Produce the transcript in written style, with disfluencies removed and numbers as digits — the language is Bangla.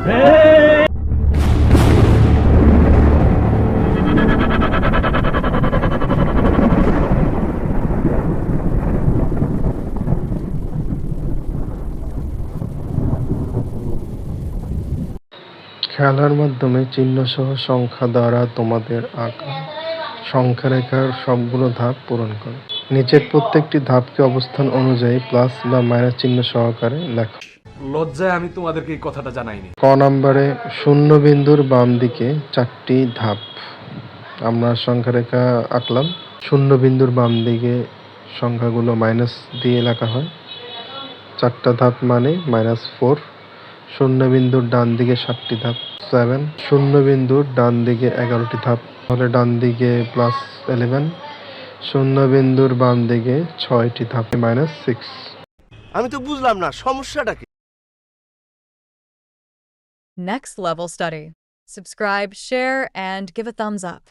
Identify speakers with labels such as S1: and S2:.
S1: খেলার মাধ্যমে চিহ্নসহ সংখ্যা দ্বারা তোমাদের আঁকা সংখ্যারেখার সবগুলো ধাপ পূরণ করো। নিচের প্রত্যেকটি ধাপকে অবস্থান অনুযায়ী প্লাস বা মাইনাস চিহ্ন সহকারে লেখো।
S2: লজ্জায় আমি তোমাদেরকে এই কথাটা জানাইনি।
S1: ক নম্বরে শূন্য বিন্দুর বাম দিকে 4টি ধাপ। আমরা সংখ্যারেখা আঁকলাম। শূন্য বিন্দুর বাম দিকে সংখ্যাগুলো মাইনাস দিয়ে লেখা হয়। 4টা ধাপ মানে -4। শূন্য বিন্দুর ডান দিকে 7টি ধাপ 7। শূন্য বিন্দুর ডান দিকে 11টি ধাপ, তাহলে ডান দিকে +11। শূন্য বিন্দুর বাম দিকে 6টি ধাপ -6।
S3: আমি তো বুঝলাম না সমস্যাটা কি?
S4: Next level study. Subscribe, share, and give a thumbs up.